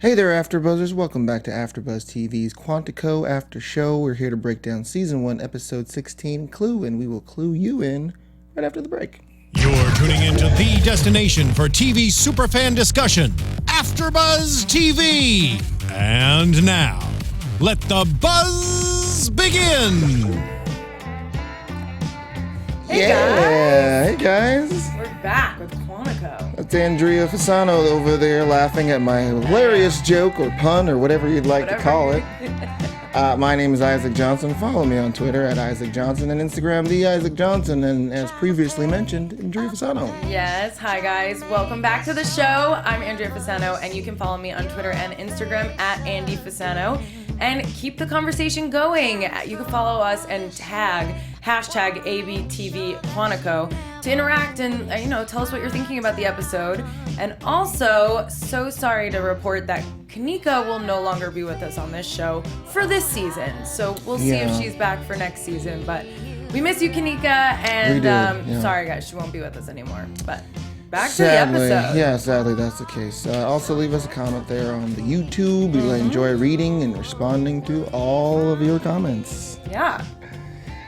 Hey there, AfterBuzzers. Welcome back to AfterBuzz TV's Quantico After Show. We're here to break down Season 1, Episode 16, Clue, and we will clue you in right after the break. You're tuning into the destination for TV superfan discussion, AfterBuzz TV. And now, let the buzz begin. Hey guys. We're back with Quantico. That's Andrea Fasano over there laughing at my hilarious joke or pun or whatever you'd like to call it. My name is Isaac Johnson. Follow me on Twitter at Isaac Johnson and Instagram, the Isaac Johnson, and as previously mentioned, Andrea Fasano. Yes, hi guys. Welcome back to the show. I'm Andrea Fasano, and you can follow me on Twitter and Instagram at Andy Fasano. And keep the conversation going. You can follow us and tag hashtag ABTV Quantico to interact and tell us what you're thinking about the episode. And also, so sorry to report that Kanika will no longer be with us on this show for this season. So we'll see if she's back for next season. But we miss you, Kanika, and sorry guys, she won't be with us anymore. But back Sadly, to the episode. Yeah, sadly that's the case. Also leave us a comment there on the YouTube. We enjoy reading and responding to all of your comments. Yeah.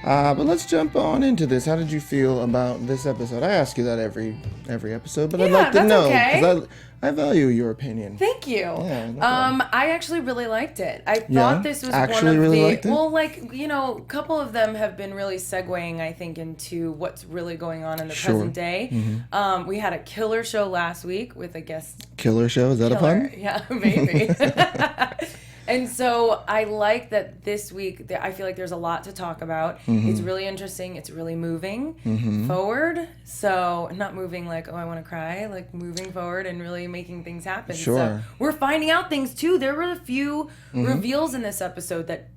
But let's jump on into this. How did you feel about this episode? I ask you that every episode, but I'd like to know because I value your opinion. Thank you. Yeah, no problem. I actually really liked it. I thought this was one of a couple of them have been really segueing, I think, into what's really going on in the present day. Mm-hmm. We had a killer show last week with a guest. Killer show? Is that a pun? Yeah, maybe. And so I like that this week, I feel like there's a lot to talk about. Mm-hmm. It's really interesting. It's really moving forward. So not moving like, oh, I want to cry, like moving forward and really making things happen. Sure. So we're finding out things too. There were a few reveals in this episode that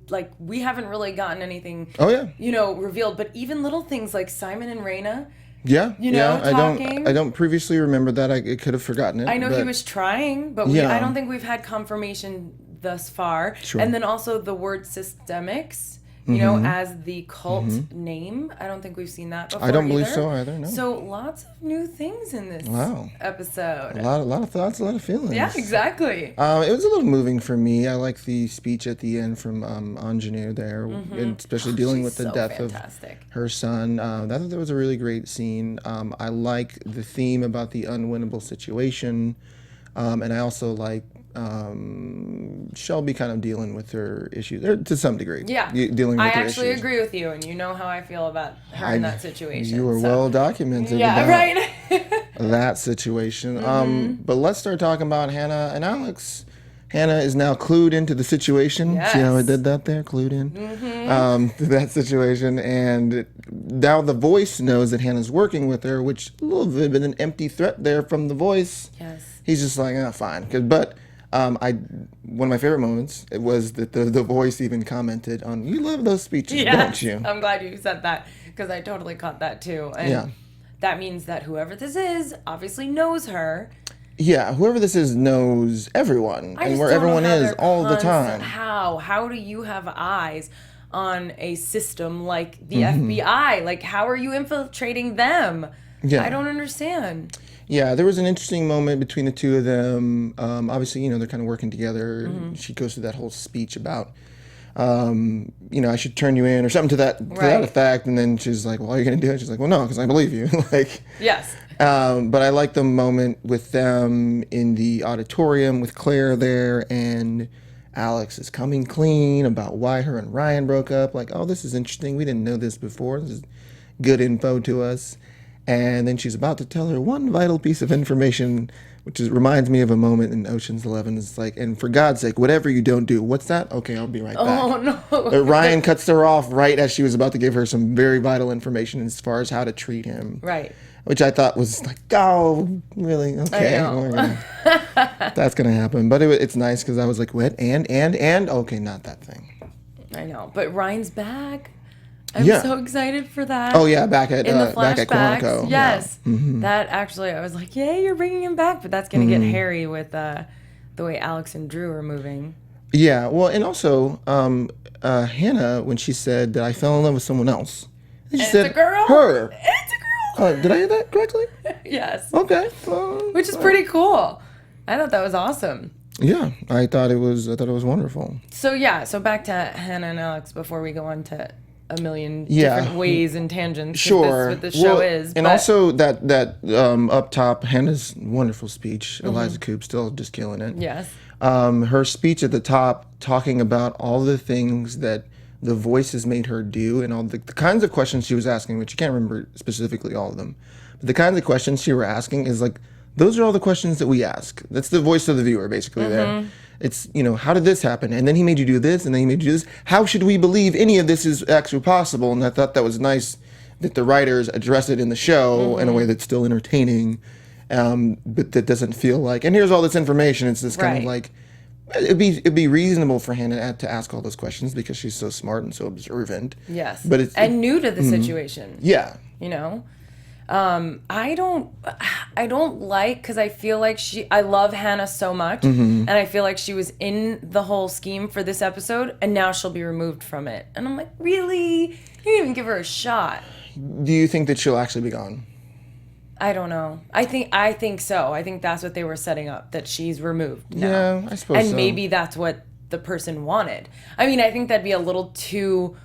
like we haven't really gotten anything, revealed. But even little things like Simon and Raina. Yeah, talking. I don't previously remember that. I could have forgotten it. I know he was trying, but I don't think we've had confirmation thus far. Sure. And then also the word systemics, as the cult name. I don't think we've seen that before. I don't believe so either, no. So lots of new things in this episode. A lot of thoughts, a lot of feelings. Yeah, exactly. It was a little moving for me. I like the speech at the end from Ingenue there, and especially dealing with the death of her son. I thought that was a really great scene. I like the theme about the unwinnable situation, and I also like Shelby kind of dealing with her issues to some degree. Yeah, dealing with her issues. I actually agree with you, and you know how I feel about her in that situation. You were well documented about that situation. But let's start talking about Hannah and Alex. Hannah is now clued into the situation. Yes. See how I did that there? Clued in to that situation. And now the voice knows that Hannah's working with her, which a little bit of an empty threat there from the voice. Yes. He's just like, fine. But one of my favorite moments was that the voice even commented on, you love those speeches, don't you? I'm glad you said that because I totally caught that too. And that means that whoever this is obviously knows her. Yeah, whoever this is knows everyone and where everyone is all the time. How do you have eyes on a system like the FBI? Like, how are you infiltrating them? Yeah. I don't understand. Yeah, there was an interesting moment between the two of them. Obviously, they're kind of working together. She goes through that whole speech about, I should turn you in or something to that effect. And then she's like, well, are you going to do it? She's like, well, no, because I believe you. Yes. But I like the moment with them in the auditorium with Claire there, and Alex is coming clean about why her and Ryan broke up. Like, oh, this is interesting. We didn't know this before. This is good info to us. And then she's about to tell her one vital piece of information, which reminds me of a moment in Ocean's 11. It's like, and for God's sake, whatever you don't do. What's that? Okay, I'll be right back. Oh, no. Ryan cuts her off right as she was about to give her some very vital information as far as how to treat him. Right. Which I thought was like, oh, really? Okay. That's going to happen. But it's nice because I was like, what? And? Okay, not that thing. I know. But Ryan's back. I'm so excited for that. Oh yeah, back at Quantico. Yes, that actually, I was like, "Yay, you're bringing him back!" But that's gonna get hairy with the way Alex and Drew are moving. Yeah, well, and also Hannah, when she said that I fell in love with someone else, she said it's a girl. Her. It's a girl. Did I hear that correctly? Yes. Okay. Which is pretty cool. I thought that was awesome. Yeah, I thought it was wonderful. So back to Hannah and Alex before we go on to a million different ways and tangents. Sure. That's what the show is. And also that up top, Hannah's wonderful speech. Eliza Coupe still just killing it. Yes. Her speech at the top talking about all the things that the voices made her do and all the kinds of questions she was asking, which you can't remember specifically all of them. But the kinds of questions she were asking is like, those are all the questions that we ask. That's the voice of the viewer, basically, there. It's, how did this happen? And then he made you do this, and then he made you do this. How should we believe any of this is actually possible? And I thought that was nice that the writers address it in the show in a way that's still entertaining, but that doesn't feel like, and here's all this information. It's this kind of like, it'd be reasonable for Hannah to ask all those questions because she's so smart and so observant. Yes. But it's new to the situation. Yeah. I don't like, because I feel like I love Hannah so much, and I feel like she was in the whole scheme for this episode, and now she'll be removed from it. And I'm like, really? You didn't even give her a shot. Do you think that she'll actually be gone? I don't know. I think so. I think that's what they were setting up, that she's removed now. Yeah, I suppose so. And maybe that's what the person wanted. I mean, I think that'd be a little too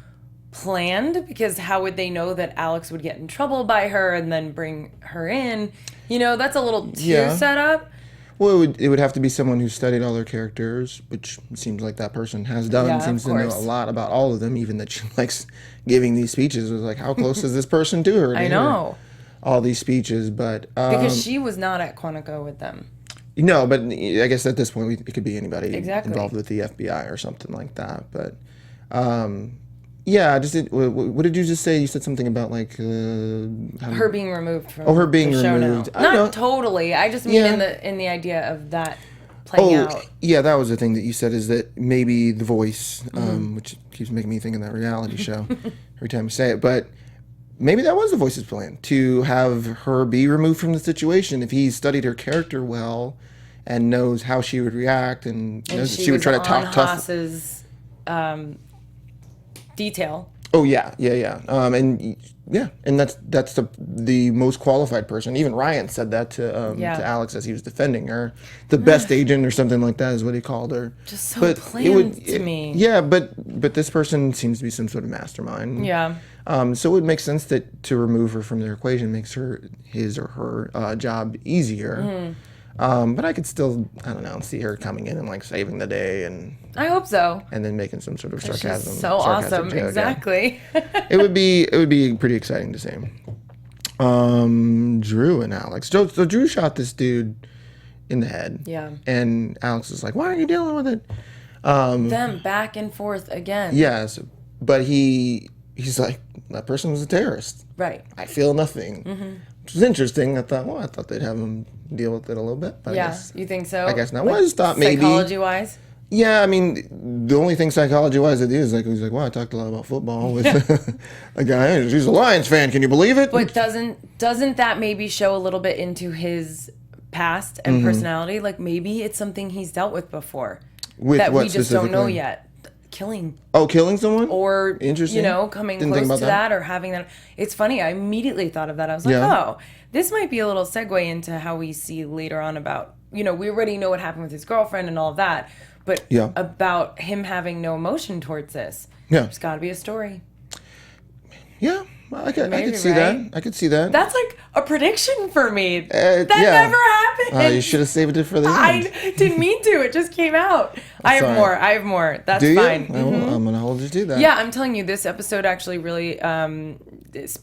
planned, because how would they know that Alex would get in trouble by her and then bring her in? That's a little too set up. Well, it would have to be someone who studied all their characters, which seems like that person has done. Yeah, seems to know a lot about all of them, even that she likes giving these speeches. It was like, how close is this person to her? I know. All these speeches, but because she was not at Quantico with them. No, but I guess at this point it could be anybody involved with the FBI or something like that. But what did you just say? You said something about like her being removed from her being the show removed. Now. Not totally. I just mean in the idea of that playing out. Yeah, that was the thing that you said, is that maybe the voice, which keeps making me think of that reality show every time I say it, but maybe that was the voice's plan, to have her be removed from the situation. If he studied her character well and knows how she would react, and knows that she would try to talk tough. Haas's detail. Oh yeah. And that's the most qualified person. Even Ryan said that to Alex as he was defending her. The best agent or something like that is what he called her. Just so planned to me. Yeah, but this person seems to be some sort of mastermind. Yeah. So it would make sense that to remove her from their equation makes his or her job easier. But I could still, I don't know, see her coming in and like saving the day, and I hope so. And then making some sort of sarcasm. She's so awesome, joke, exactly. Yeah. It would be pretty exciting to see. Drew and Alex. So Drew shot this dude in the head. Yeah. And Alex is like, "Why aren't you dealing with it?" Them back and forth again. Yes, but he's like, that person was a terrorist. Right. I feel nothing. Which was interesting. I thought they'd have him deal with it a little bit. But I guess, you think so? I guess not. Well, I just thought maybe psychology-wise. Yeah, I mean, the only thing psychology-wise it is like, he's like, well, I talked a lot about football with a guy. He's a Lions fan. Can you believe it? But doesn't that maybe show a little bit into his past and personality? Like maybe it's something he's dealt with before that we just don't know yet. Killing. Oh, killing someone? Or, interesting. Coming close to that or having that. It's funny. I immediately thought of that. I was like, oh, this might be a little segue into how we see later on about, we already know what happened with his girlfriend and all of that. But about him having no emotion towards this. Yeah. There's got to be a story. Yeah. I could see that. I could see that. That's like a prediction for me. That never happened. You should have saved it for the end. I didn't mean to. It just came out. I have more. That's Do you? fine. I'm going to hold you to that. Yeah, I'm telling you, this episode actually really is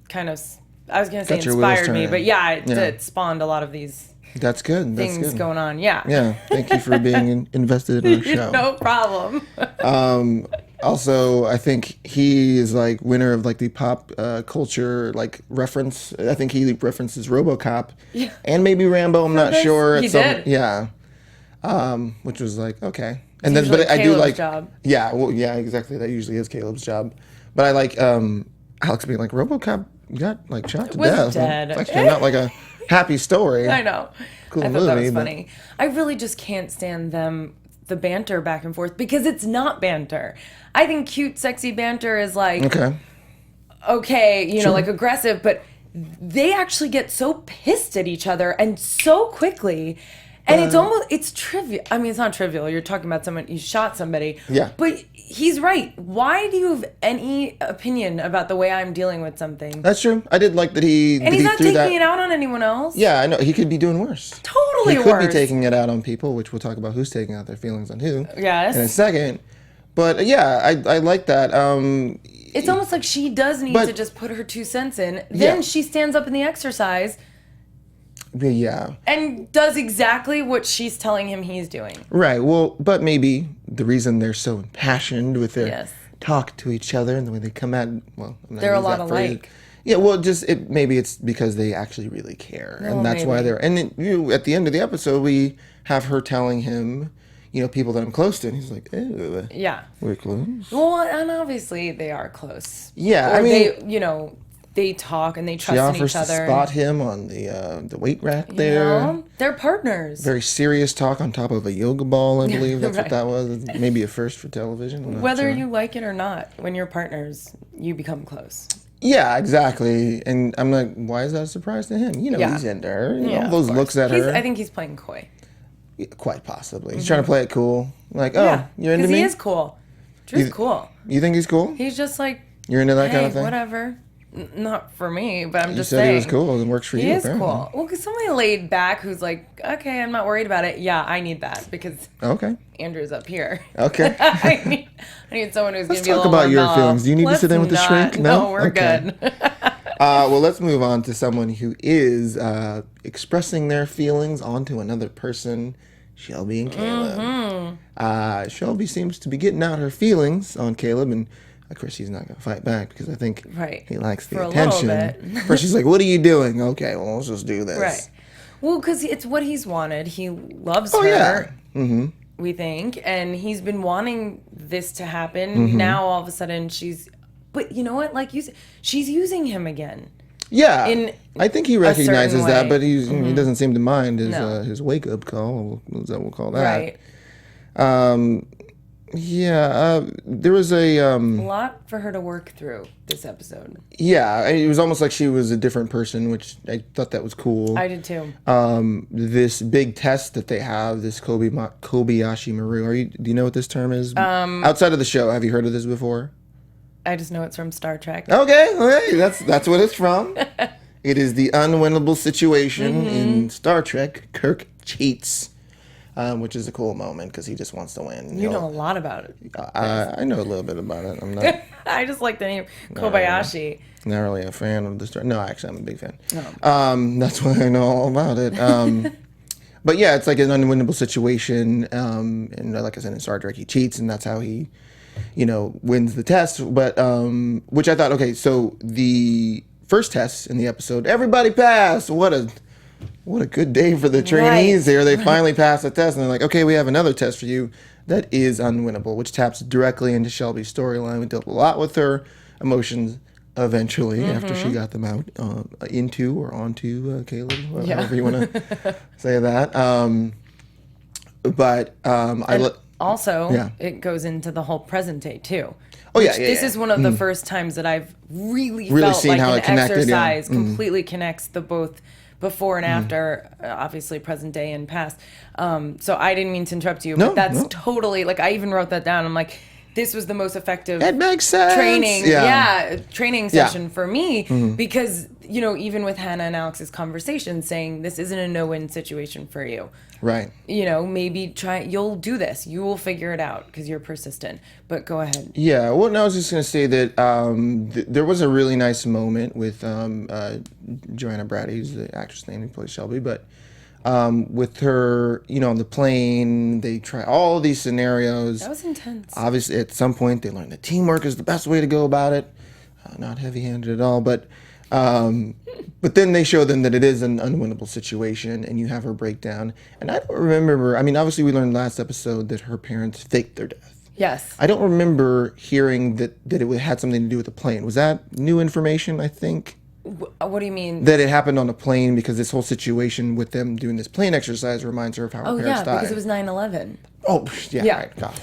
kind of, I was going to say inspired me, but it spawned a lot of these That's good. things going on. Yeah. Yeah. Thank you for being invested in our show. No problem. Also, I think he is like winner of like the pop culture like reference. I think he references RoboCop and maybe Rambo. I'm not sure. He did. Yeah. Which was like, okay. And then, but I do like, job. Yeah. Well, yeah, exactly. That usually is Caleb's job. But I like Alex being like, RoboCop got like shot to death. Dead. It's actually not like a happy story. I know. Cool I thought movie, that was funny. I really just can't stand the banter back and forth because it's not banter. I think cute, sexy banter is like, okay, Sure. like aggressive, but they actually get so pissed at each other and so quickly. And it's trivial. I mean, it's not trivial. You're talking about someone, you shot somebody. Yeah. But he's right. Why do you have any opinion about the way I'm dealing with something? That's true. I did like that he. And he's not taking it out on anyone else. Yeah, I know. He could be doing worse. Totally worse. He could be taking it out on people, which we'll talk about who's taking out their feelings on who. Yes. In a second. But yeah, I like that. It's almost like she does need to just put her 2 cents in. Then she stands up in the exercise. Yeah. And does exactly what she's telling him he's doing. Right. Well, but maybe the reason they're so impassioned with their talk to each other and the way they come at, well, they're a lot alike. Yeah, well, maybe it's because they actually really care, and that's why they're. And then, at the end of the episode, we have her telling him, people that I'm close to, and he's like, "Ew, yeah, we're close." Well, and obviously they are close. Yeah, or I mean, they talk and they trust in each other. She offers to spot him on the weight rack there. They're partners. Very serious talk on top of a yoga ball, I believe that's what that was. Maybe a first for television. Whether you like it or not, when you're partners, you become close. Yeah, exactly. And I'm like, why is that a surprise to him? He's into her. All those looks at her. I think he's playing coy. Yeah, quite possibly. He's trying to play it cool. Like, you're into me? Because he is cool. Drew's cool. You think he's cool? He's just like, you're into that kind of thing? Whatever. Not for me, but I'm just saying. saying. He was cool. It works for you. He is cool. Well, because somebody laid back who's like, okay, I'm not worried about it. Yeah, I need that because Andrew's up here. Okay. I need someone who's going to be a little more Let's talk about your mellow. feelings. Do you need to sit in with the shrink? No, we're good. Well, let's move on to someone who is expressing their feelings onto another person, Shelby and Caleb. Shelby seems to be getting out her feelings on Caleb, and of course he's not going to fight back because I think he likes the attention. First she's like, what are you doing? Okay, well, let's just do this. Right. Well, because it's what he's wanted. He loves her. Yeah. Mm-hmm. We think, and he's been wanting this to happen. Now all of a sudden but you know what? Like she's using him again. Yeah, I think he recognizes that, but he doesn't seem to mind his wake up call. Is that what we'll call that? Right. There was a lot for her to work through this episode. Yeah, it was almost like she was a different person, which I thought that was cool. I did too. This big test that they have, this Kobayashi Maru. Do you know what this term is? Outside of the show, have you heard of this before? I just know it's from Star Trek. Okay, that's what it's from. It is the unwinnable situation in Star Trek. Kirk cheats. Which is a cool moment because he just wants to win. You know a lot about it. I know a little bit about it. I'm not. I just like the name Kobayashi. Not really a fan of the story. No, actually, I'm a big fan. Oh. That's why I know all about it. But yeah, it's like an unwinnable situation. And like I said, in Star Trek, he cheats, and that's how he, wins the test. But which I thought, okay, so the first test in the episode, everybody passed. What a good day for the trainees here. They finally passed the test, and they're like, okay, we have another test for you that is unwinnable, which taps directly into Shelby's storyline. We dealt a lot with her emotions eventually after she got them out into or onto Caleb, however you want to say that. It goes into the whole present day, too. This is one of the first times that I've really felt seen like how an it connected, exercise completely connects the both before and after, obviously present day and past. So I didn't mean to interrupt you, but that's totally, like, I even wrote that down. I'm like, this was the most effective it makes sense. training session for me because, even with Hannah and Alex's conversation saying this isn't a no-win situation for you. Right. Maybe you'll do this. You will figure it out because you're persistent. But go ahead. Yeah. Well, no, I was just going to say that there was a really nice moment with Joanna Brady, who's the actress name who plays Shelby, but with her, on the plane, they try all these scenarios. That was intense. Obviously, at some point, they learn that teamwork is the best way to go about it. Not heavy-handed at all, but then they show them that it is an unwinnable situation, and you have her breakdown. And I don't remember. I mean, obviously, we learned last episode that her parents faked their death. Yes. I don't remember hearing that it had something to do with the plane. Was that new information? I think. What do you mean? That it happened on a plane because this whole situation with them doing this plane exercise reminds her of how her parents died. Because it was 9/11. Oh, yeah. Right. God.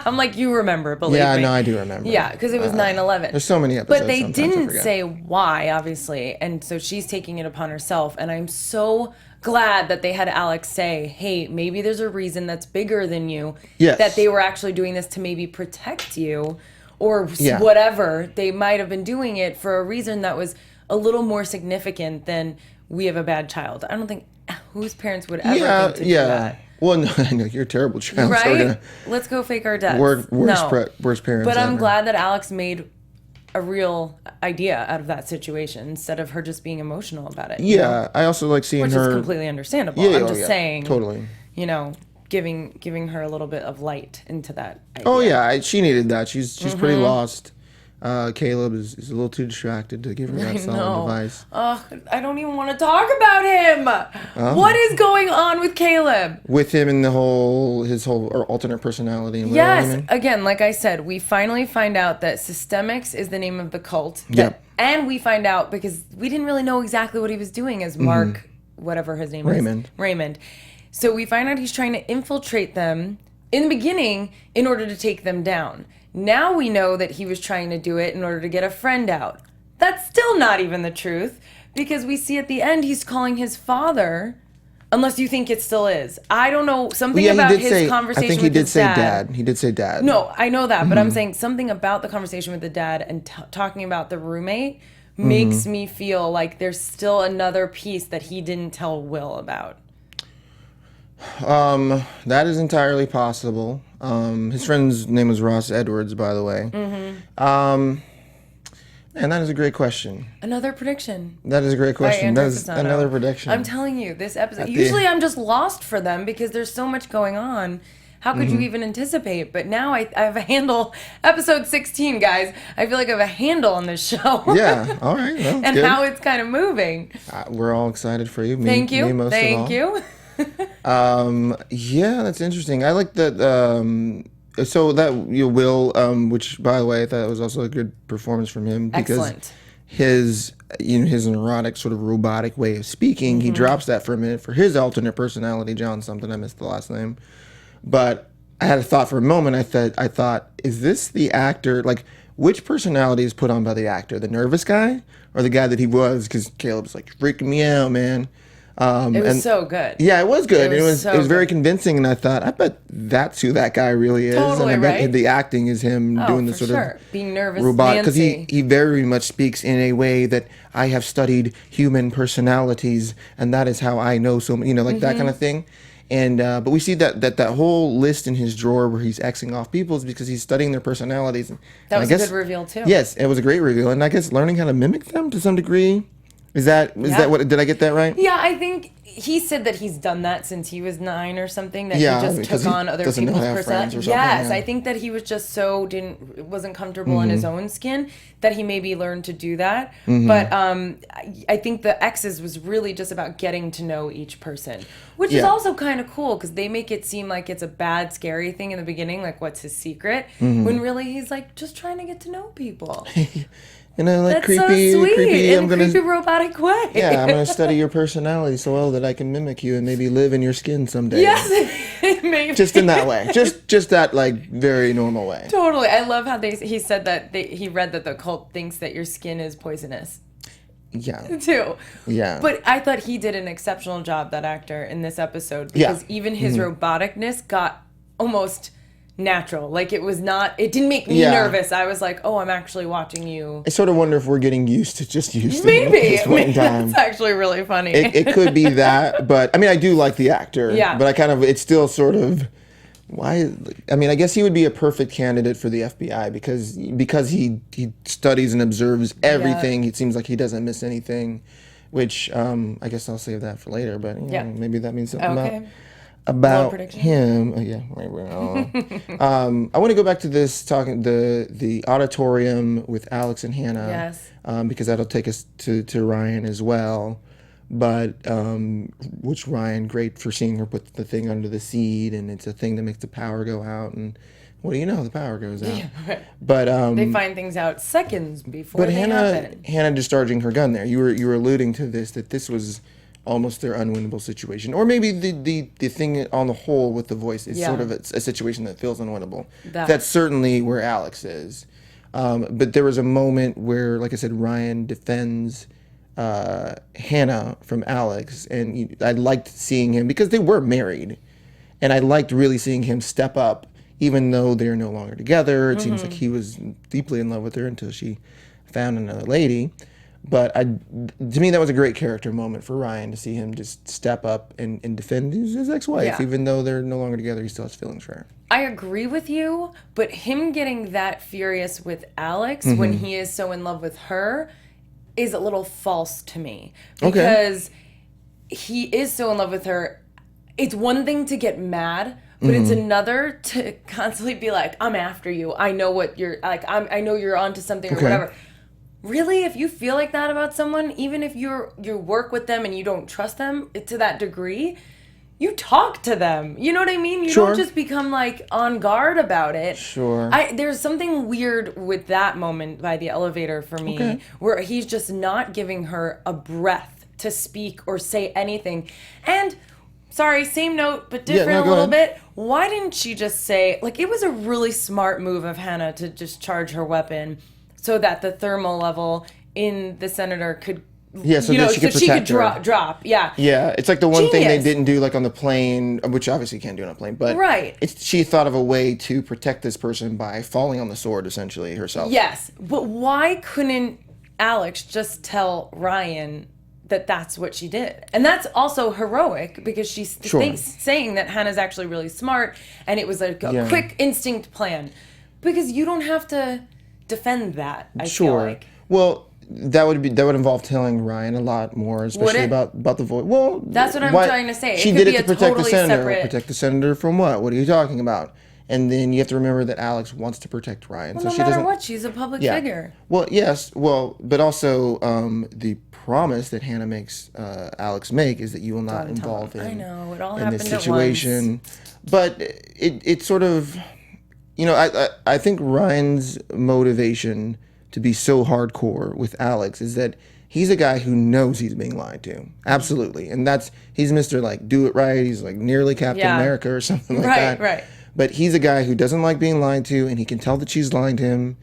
I'm like, you remember, believe me. Yeah, no, I do remember. Yeah, because it was 9/11. There's so many episodes. But they didn't say why, obviously. And so she's taking it upon herself. And I'm so glad that they had Alex say, hey, maybe there's a reason that's bigger than you. Yes. That they were actually doing this to maybe protect you or whatever. They might have been doing it for a reason that was a little more significant than we have a bad child. I don't think whose parents would ever think to do that. Well, no, I know you're a terrible child. Right? Let's go fake our deaths. Worst parents. But I'm ever. glad that Alex made a real idea out of that situation instead of her just being emotional about it. Yeah, I also like seeing which her. Which is completely understandable. Yeah, I'm just saying. Totally. You know, giving her a little bit of light into that idea. Oh yeah, she needed that. She's pretty lost. Caleb is a little too distracted to give her that solid advice. I don't even want to talk about him. What is going on with Caleb? With him and his whole alternate personality. And yes, again, like I said, we finally find out that Systemics is the name of the cult. Yep. And we find out because we didn't really know exactly what he was doing as Mark, whatever his name is. Raymond. So we find out he's trying to infiltrate them in the beginning in order to take them down. Now we know that he was trying to do it in order to get a friend out. That's still not even the truth because we see at the end he's calling his father, unless you think it still is. I don't know. Something about his conversation I think he did say dad. He did say dad. No, I know that, but I'm saying something about the conversation with the dad and talking about the roommate makes me feel like there's still another piece that he didn't tell Will about. That is entirely possible. His friend's name was Ross Edwards, by the way. And that is a great question. Another prediction. That is a great question. That is another prediction. I'm telling you, this episode. Usually, I'm just lost for them because there's so much going on. How could you even anticipate? But now I have a handle. Episode 16, guys. I feel like I have a handle on this show. Yeah. All right. Well, and good. How it's kind of moving. We're all excited for you. Thank you. Me most Thank of all. you. Yeah, that's interesting. I like that. So that Will, which by the way, I thought was also a good performance from him because Excellent. his neurotic sort of robotic way of speaking, he drops that for a minute for his alternate personality, John something. I missed the last name, but I had a thought for a moment. I thought, is this the actor? Like, which personality is put on by the actor? The nervous guy or the guy that he was? Because Caleb's like freaking me out, man. It was so good. Yeah, it was good. It was very good. convincing, and I thought, I bet that's who that guy really is. Totally, and I bet right? the acting is him doing the sort of being nervous, robot, because Nancy. he very much speaks in a way that I have studied human personalities, and that is how I know so many, like that kind of thing. And but we see that whole list in his drawer where he's Xing off people is because he's studying their personalities. That was a good reveal too. Yes, it was a great reveal, and I guess learning how to mimic them to some degree. Is that what? Did I get that right? Yeah, I think he said that he's done that since he was 9 or something. That he just took on other people's personalities. Yes, I think that he was just wasn't comfortable in his own skin that he maybe learned to do that. But I think the X's was really just about getting to know each person, which is also kind of cool because they make it seem like it's a bad, scary thing in the beginning, like what's his secret, when really he's like just trying to get to know people. Like That's creepy, so sweet creepy. in a creepy robotic way. Yeah, I'm gonna study your personality so well that I can mimic you and maybe live in your skin someday. Yes, maybe. Just in that way, just that like very normal way. Totally, I love how he said that he read that the cult thinks that your skin is poisonous. Yeah. Too. Yeah. But I thought he did an exceptional job, that actor, in this episode because even his roboticness got almost natural. Like it didn't make me nervous. I was like, oh, I'm actually watching you. I sort of wonder if we're getting used to maybe time. That's actually really funny. It could be that, but I mean, I do like the actor. Yeah. But it's still sort of why. I mean, I guess he would be a perfect candidate for the FBI because he studies and observes everything. It seems like he doesn't miss anything, which I guess I'll save that for later. But maybe that means something about him. Oh, yeah, I want to go back to this talking the auditorium with Alex and Hannah. Yes. Because that'll take us to Ryan as well. But which Ryan, great for seeing her put the thing under the seat, and it's a thing that makes the power go out, and what do you know? The power goes out. Yeah, right. But They find things out seconds before but they Hannah happen. Hannah discharging her gun there. You were alluding to this, that this was almost their unwinnable situation, or maybe the thing on the whole with the voice is sort of a situation that feels unwinnable. That's certainly where Alex is. But there was a moment where, like I said, Ryan defends Hannah from Alex, and I liked seeing him because they were married, and I liked really seeing him step up, even though they're no longer together. It seems like he was deeply in love with her until she found another lady. But to me, that was a great character moment for Ryan, to see him just step up and defend his ex-wife. Even though they're no longer together, he still has feelings for her. I agree with you, but him getting that furious with Alex when he is so in love with her is a little false to me. Because he is so in love with her. It's one thing to get mad, but it's another to constantly be like, I'm after you. I know what you're like. I know you're onto something or whatever. Really, if you feel like that about someone, even if you work with them and you don't trust them to that degree, you talk to them. You know what I mean? You don't just become like on guard about it. There's something weird with that moment by the elevator for me, where he's just not giving her a breath to speak or say anything. And sorry, same note, but different a little bit. Why didn't she just say, like, it was a really smart move of Hannah to just charge her weapon so that the thermal level in the senator could, so she could drop. Yeah, it's like the one thing they didn't do, like on the plane, which obviously you can't do on a plane, but she thought of a way to protect this person by falling on the sword, essentially, herself. Yes, but why couldn't Alex just tell Ryan that that's what she did? And that's also heroic, because she's saying that Hannah's actually really smart, and it was like a quick instinct plan. Because you don't have to defend that, I feel like. Well, that would involve telling Ryan a lot more, especially about the voice. Well, that's what I'm trying to say. She did it to protect the senator. Protect the senator from what? What are you talking about? And then you have to remember that Alex wants to protect Ryan. Well, so no she matter doesn't. What, she's a public figure. Well, yes. Well, but also the promise that Hannah makes Alex make is that you will not involve him. I know, it all in happened this situation. At once. But it sort of, I think Ryan's motivation to be so hardcore with Alex is that he's a guy who knows he's being lied to. Absolutely. And he's Mr. like, do it right. He's like nearly Captain America or something like that. Right. But he's a guy who doesn't like being lied to, and he can tell that she's lying to him,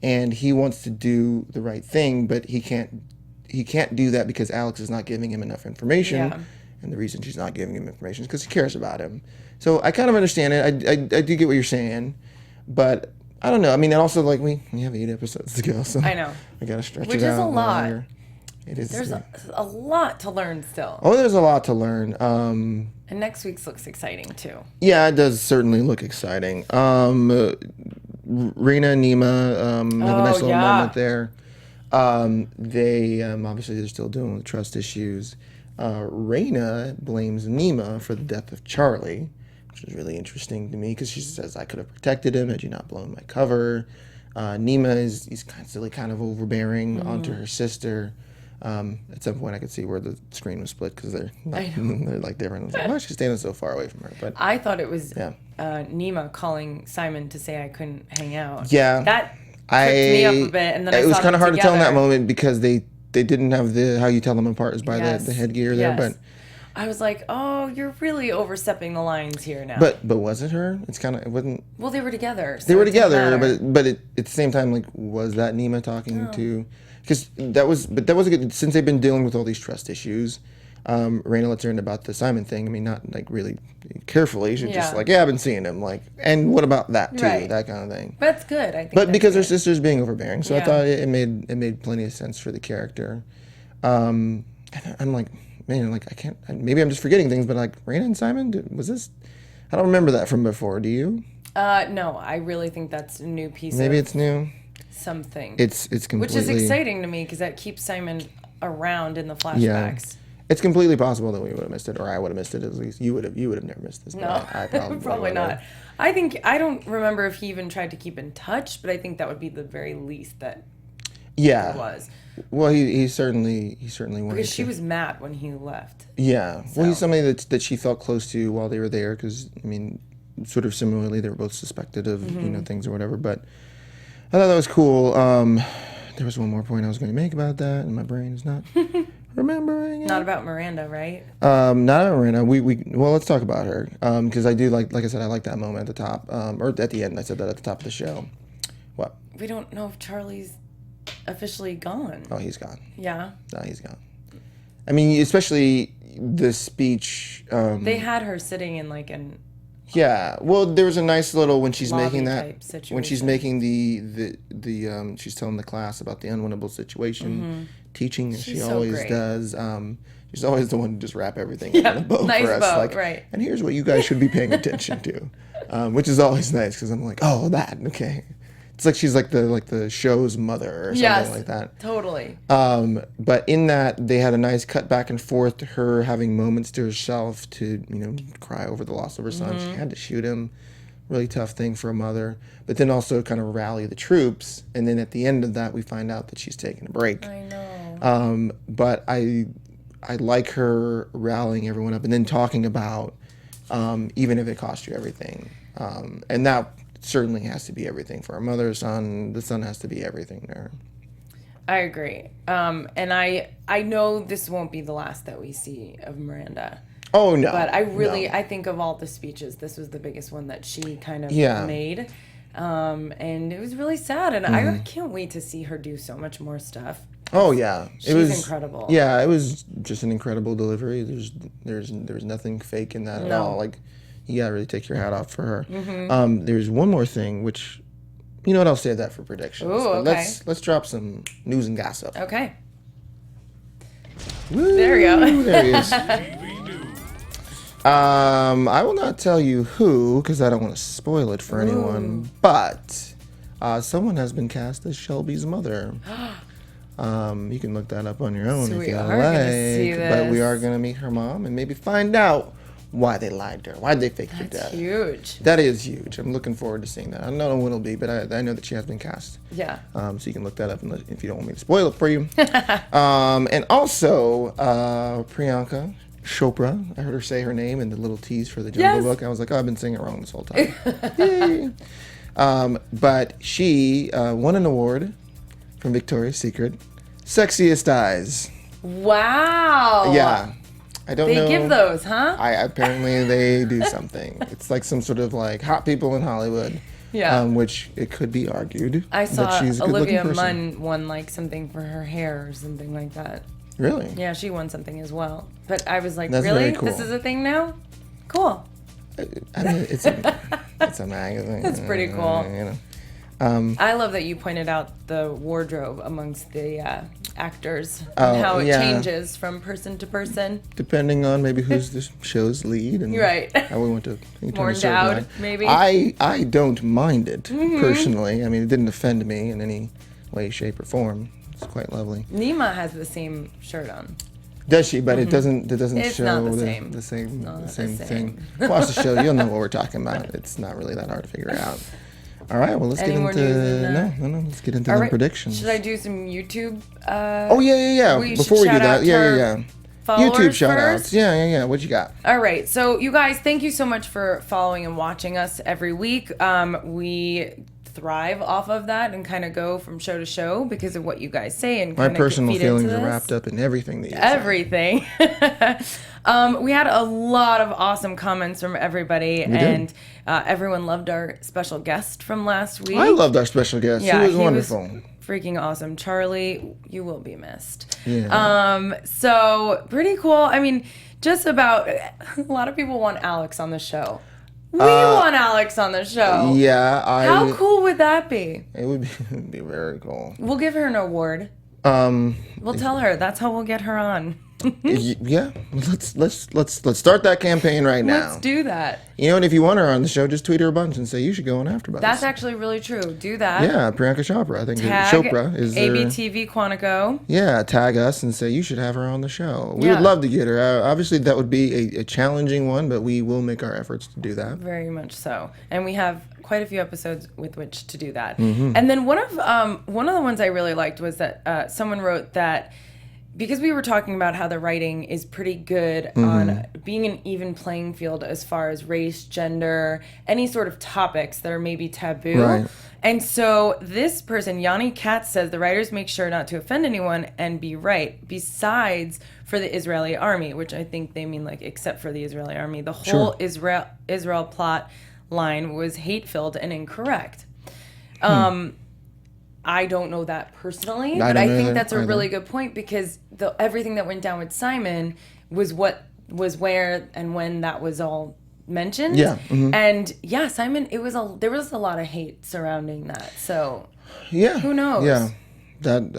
and he wants to do the right thing, but he can't do that because Alex is not giving him enough information. Yeah. And the reason she's not giving him information is because she cares about him. So I kind of understand it. I do get what you're saying, but I don't know. I mean, and also, like, we have 8 episodes to go, so I know. I gotta stretch Which it out. Which is a lot. Longer. It is. There's a lot to learn still. Oh, there's a lot to learn. And next week's looks exciting too. Yeah, it does certainly look exciting. Rena and Nima have a nice little moment there. They obviously they're still dealing with trust issues. Rena blames Nima for the death of Charlie, which is really interesting to me because she says, I could have protected him had you not blown my cover. Nima is constantly kind of overbearing onto her sister. At some point I could see where the screen was split because they're like different. I was like, why is she standing so far away from her? But I thought it was Nima calling Simon to say I couldn't hang out. Yeah. That tripped me up a bit, and then it was kind of hard to tell in that moment because they didn't have how you tell them apart is by the headgear there. But I was like, oh, you're really overstepping the lines here now. But was it her? It wasn't. Well, they were together. So they were together, but at the same time, like, was that Nima talking to? Because that was a good, since they've been dealing with all these trust issues. Raina lets her in about the Simon thing. I mean, not like really carefully. She's just like, I've been seeing him. Like, and what about that too? Right. That kind of thing. That's good. I think. But because her sister's being overbearing, so I thought it made plenty of sense for the character. I'm like, man, like I can't. Maybe I'm just forgetting things, but like Raina and Simon, was this? I don't remember that from before. Do you? No, I really think that's a new piece. Maybe it's new. Something. It's completely. Which is exciting to me because that keeps Simon around in the flashbacks. Yeah. It's completely possible that we would have missed it, or I would have missed it at least. You would have never missed this. No, I probably not. I don't remember if he even tried to keep in touch, but I think that would be the very least that. Yeah. It was. Well, he certainly wanted because she was mad when he left. Yeah. So. Well, he's somebody that she felt close to while they were there. Because I mean, sort of similarly. They were both suspected of things or whatever. But I thought that was cool. There was one more point I was going to make about that, and my brain is not remembering it. Not about Miranda, right? Not about Miranda. Well, let's talk about her because I do like I said, I like that moment at the top or at the end. I said that at the top of the show. What? We don't know if Charlie's officially gone. Oh, he's gone. Yeah. No, he's gone. I mean, especially the speech. They had her sitting in like an Yeah, well, there was a nice little when she's making that type situation. when she's making the she's telling the class about the unwinnable situation, teaching as she so always great. does. She's always the one to just wrap everything in a bow nice for us. bow, Like, right. And here's what you guys should be paying attention to, which is always nice because I'm like, oh, that okay. It's like she's like the show's mother or something like that. Totally. But in that, they had a nice cut back and forth to her having moments to herself to, cry over the loss of her son. She had to shoot him. Really tough thing for a mother. But then also kind of rally the troops. And then at the end of that, we find out that she's taking a break. I know. But I like her rallying everyone up and then talking about even if it cost you everything. And that certainly has to be everything for a mother, son. The son has to be everything to her. I agree. And I know this won't be the last that we see of Miranda. Oh, no. But I think of all the speeches, this was the biggest one that she kind of made. And it was really sad. And I can't wait to see her do so much more stuff. Oh, yeah. She's incredible. Yeah, it was just an incredible delivery. There's nothing fake in that at all. Like, you gotta really take your hat off for her. There's one more thing, which, you know what, I'll save that for predictions. Ooh, okay. Let's drop some news and gossip. Okay. Woo, There we go. There he is. I will not tell you who, because I don't want to spoil it for anyone, but someone has been cast as Shelby's mother. You can look that up on your own if you like. But we are going to meet her mom and maybe find out why they lied to her. Why they faked her death. That's huge. That is huge. I'm looking forward to seeing that. I don't know when it'll be, but I know that she has been cast. Yeah. So you can look that up if you don't want me to spoil it for you. And also, Priyanka Chopra. I heard her say her name in the little tease for the Jungle Book. I was like, oh, I've been saying it wrong this whole time. Yay. But she won an award from Victoria's Secret. Sexiest Eyes. Wow. Yeah. I don't know. They give those, huh? Apparently they do something. It's like some sort of like hot people in Hollywood. Yeah. Which it could be argued I saw that she's a good-looking Olivia person. Munn won like something for her hair or something like that. Really? Yeah, she won something as well. But I was like, That's really? very cool. This is a thing now? Cool. I mean, it's a magazine. That's pretty cool. You know. I love that you pointed out the wardrobe amongst the actors and how it changes from person to person. Depending on maybe who's the show's lead and Right. how we want to More endowed, maybe. I don't mind it personally. I mean, it didn't offend me in any way, shape, or form. It's quite lovely. Nima has the same shirt on. Does she? But it doesn't It's show not the the same. same thing. Watch the show, you'll know what we're talking about. It's not really that hard to figure out. All right, well, let's Any get more into news than let's get into the predictions. Should I do some YouTube? Oh yeah. We Before should we do shout out that, to yeah. our followers YouTube shout outs. first? Yeah. What you got? All right, so you guys, thank you so much for following and watching us every week. We thrive off of that and kind of go from show to show because of what you guys say and My kind of personal feed feelings into are this. wrapped up in everything that you say. Everything. We had a lot of awesome comments from everybody, and everyone loved our special guest from last week. I loved our special guest. Yeah, he was wonderful. Freaking awesome. Charlie, you will be missed. Yeah. So pretty cool. I mean, just about a lot of people want Alex on the show. We want Alex on the show. Yeah, How cool would that be? It would be very cool. We'll give her an award. We'll tell her. That's how we'll get her on. Yeah, let's start that campaign right now. Let's do that. You know, and if you want her on the show, just tweet her a bunch and say you should go on AfterBuzz. That's actually really true. Do that. Yeah, Priyanka Chopra. I think Tag Chopra is her- ABTV Quantico. Yeah, tag us and say you should have her on the show. We would love to get her. Obviously, that would be a challenging one, but we will make our efforts to do that. Very much so. And we have quite a few episodes with which to do that. Mm-hmm. And then one of the ones I really liked was that someone wrote that because we were talking about how the writing is pretty good on being an even playing field as far as race, gender, any sort of topics that are maybe taboo. Right. And so this person, Yanni Katz, says the writers make sure not to offend anyone and be right. Besides for the Israeli army, which I think they mean like except for the Israeli army, the whole Israel plot line was hate-filled and incorrect. I don't know that personally, but I think that's a really good point because everything that went down with Simon was what was where and when that was all mentioned. Yeah. And yeah, Simon, there was a lot of hate surrounding that. So Yeah. who knows? Yeah. That it's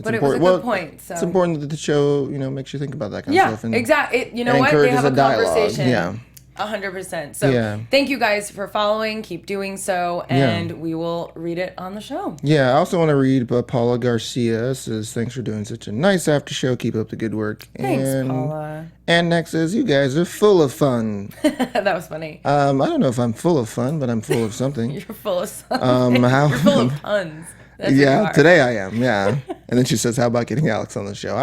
But important. it was a good point. So It's important that the show, makes you think about that kind of stuff. And exactly. You know and what? They have encourages a dialogue. conversation. Yeah. 100%. So thank you guys for following. Keep doing so, and we will read it on the show. Yeah, I also want to read Paula Garcia says, thanks for doing such a nice after show. Keep up the good work. Thanks, Paula. And next says, you guys are full of fun. That was funny. I don't know if I'm full of fun, but I'm full of something. You're full of something. You're full of puns. That's what you are. Today I am, yeah. And then she says, how about getting Alex on the show?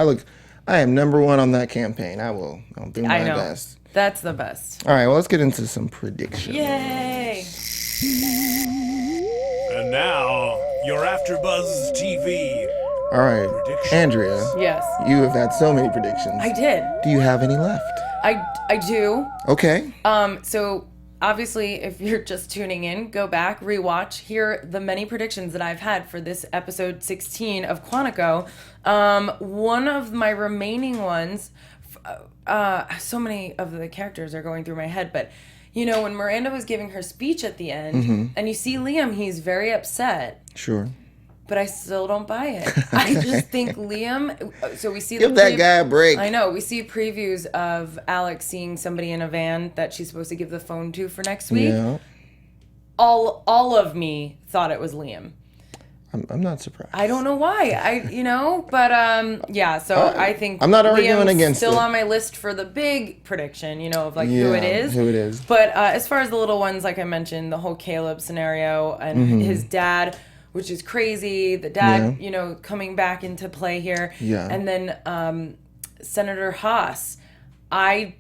I am number one on that campaign. I'll do my best. That's the best. All right, well, let's get into some predictions. Yay! And now, your AfterBuzz TV. All right, Andrea. Yes. You have had so many predictions. I did. Do you have any left? I do. Okay. So obviously, if you're just tuning in, go back, rewatch, hear the many predictions that I've had for this episode 16 of Quantico. One of my remaining ones, so many of the characters are going through my head, but when Miranda was giving her speech at the end, and you see Liam, he's very upset. Sure. But I still don't buy it. I just think Liam. So we see give that guy a break. I know. We see previews of Alex seeing somebody in a van that she's supposed to give the phone to for next week. Yeah. All of me thought it was Liam. I'm not surprised. I don't know why. But yeah. So I think I'm not arguing Liam's against still it. on my list for the big prediction. Of like who it is. Who it is. But as far as the little ones, like I mentioned, the whole Caleb scenario and his dad. Which is crazy. The dad, coming back into play here. Yeah. And then Senator Haas, I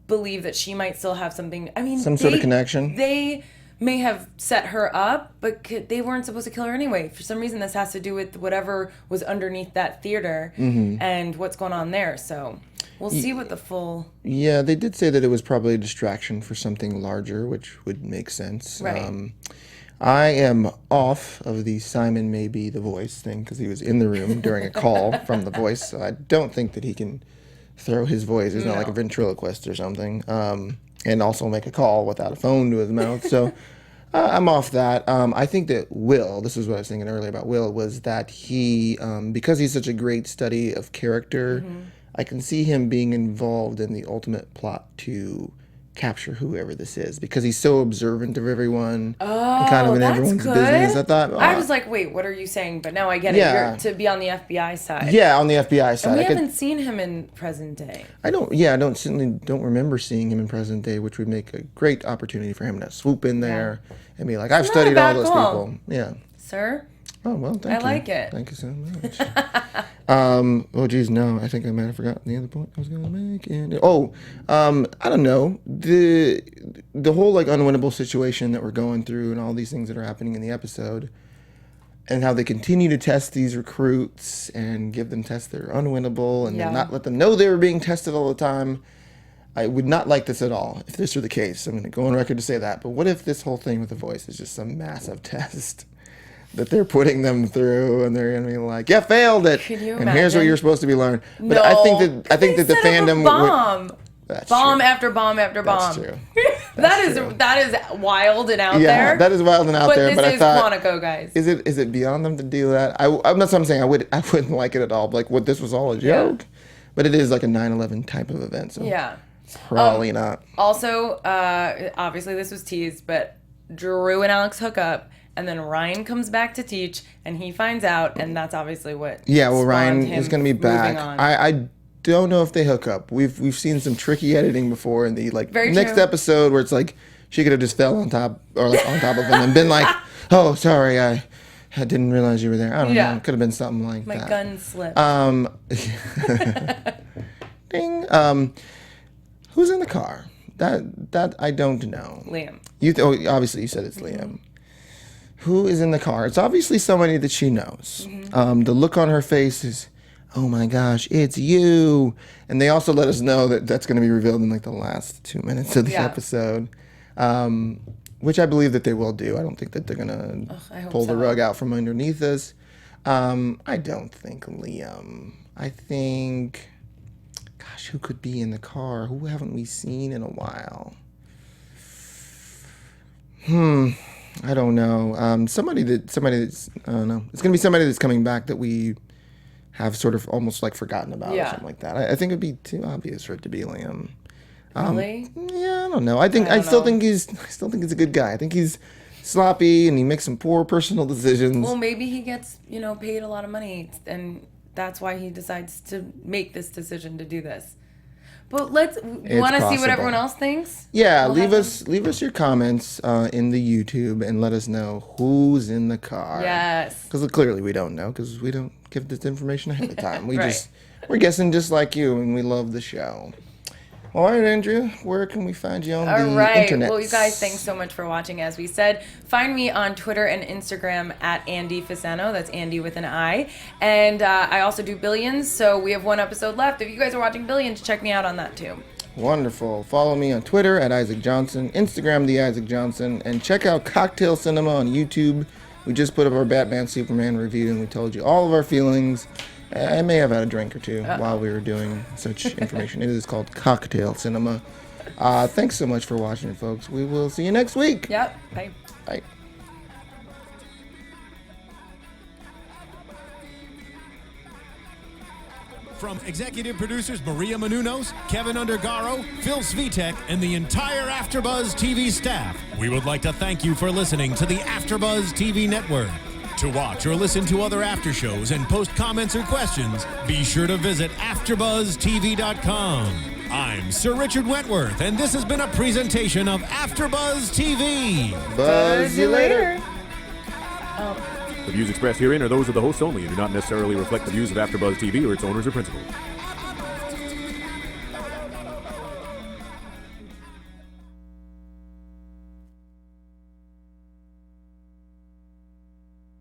believe that she might still have something. I mean, some sort of connection. They may have set her up, but they weren't supposed to kill her anyway. For some reason, this has to do with whatever was underneath that theater and what's going on there. So we'll see what the full... Yeah, they did say that it was probably a distraction for something larger, which would make sense. Right. I am off of the Simon may be the voice thing because he was in the room during a call from the voice. So I don't think that he can throw his voice. He's not like a ventriloquist or something. And also make a call without a phone to his mouth. So I'm off that. I think that Will, this is what I was thinking earlier about Will, was that he, because he's such a great study of character, I can see him being involved in the ultimate plot to capture whoever this is because he's so observant of everyone and kind of in everyone's business. I thought I was like, wait, what are you saying? But now I get it. You're to be on the FBI side. Yeah, on the FBI side. And we haven't seen him in present day. I certainly don't remember seeing him in present day, which would make a great opportunity for him to swoop in there and be like, I've studied all those people. Yeah. Sir? Oh, well, thank you. I like it. Thank you so much. Oh, geez, no. I think I might have forgotten the other point I was going to make. And I don't know. The whole, unwinnable situation that we're going through and all these things that are happening in the episode and how they continue to test these recruits and give them tests that are unwinnable and then not let them know they were being tested all the time. I would not like this at all if this were the case. I'm going to go on record to say that. But what if this whole thing with the voice is just some massive test that they're putting them through, and they're gonna be like, "Yeah, failed it." Can you and imagine? Here's what you're supposed to be learning. But No. I think that the fandom bomb. That's bomb true. after bomb after bomb. That's true. That is wild and out there. Yeah, that is wild and out there. But I thought, Quantico, guys. Is it beyond them to do that? I'm not saying I wouldn't like it at all. Like, what, this was all a joke, but it is like a 9/11 type of event. So Yeah. probably not. Also, obviously this was teased, but Drew and Alex hook up. And then Ryan comes back to teach, and he finds out, and that's obviously what. Yeah, well, spawned Ryan him is going to be back. moving on. I don't know if they hook up. We've seen some tricky editing before in the Very next true. episode where it's like she could have just fell on top on top of him and been like, "Oh, sorry, I I didn't realize you were there. I don't know. It could have been something like My that. gun slipped. Ding. Who's in the car? That I don't know. Liam. Obviously you said it's Liam. Who is in the car? It's obviously somebody that she knows. The look on her face is, oh my gosh, it's you. And they also let us know that that's going to be revealed in like the last 2 minutes of the episode, which I believe that they will do. I don't think that they're going to pull the rug out from underneath us. I don't think Liam. I think, gosh, who could be in the car? Who haven't we seen in a while? I don't know. Somebody that's, I don't know. It's going to be somebody that's coming back that we have sort of almost like forgotten about or something like that. I think it'd be too obvious for it to be Liam. Really? Yeah, I don't know. I still think he's a good guy. I think he's sloppy and he makes some poor personal decisions. Well, maybe he gets, paid a lot of money and that's why he decides to make this decision to do this. But you want to see what everyone else thinks? Yeah, leave us your comments in the YouTube and let us know who's in the car. Yes. Because clearly we don't know because we don't give this information ahead of time. We're guessing just like you and we love the show. All right, Andrea, where can we find you on the internet? Well, you guys, thanks so much for watching. As we said, find me on Twitter and Instagram at Andy Fasano. That's Andy with an I. And I also do Billions, so we have one episode left. If you guys are watching Billions, check me out on that too. Wonderful. Follow me on Twitter at Isaac Johnson, Instagram the Isaac Johnson, and check out Cocktail Cinema on YouTube. We just put up our Batman Superman review, and we told you all of our feelings. I may have had a drink or two while we were doing such information. It is called Cocktail Cinema. Thanks so much for watching, folks. We will see you next week. Yep. Bye. Bye. From executive producers Maria Menounos, Kevin Undergaro, Phil Svitek, and the entire AfterBuzz TV staff, we would like to thank you for listening to the AfterBuzz TV network. To watch or listen to other after shows and post comments or questions, be sure to visit AfterBuzzTV.com. I'm Sir Richard Wentworth, and this has been a presentation of AfterBuzz TV. Buzz you later. The views expressed herein are those of the hosts only and do not necessarily reflect the views of AfterBuzz TV or its owners or principals.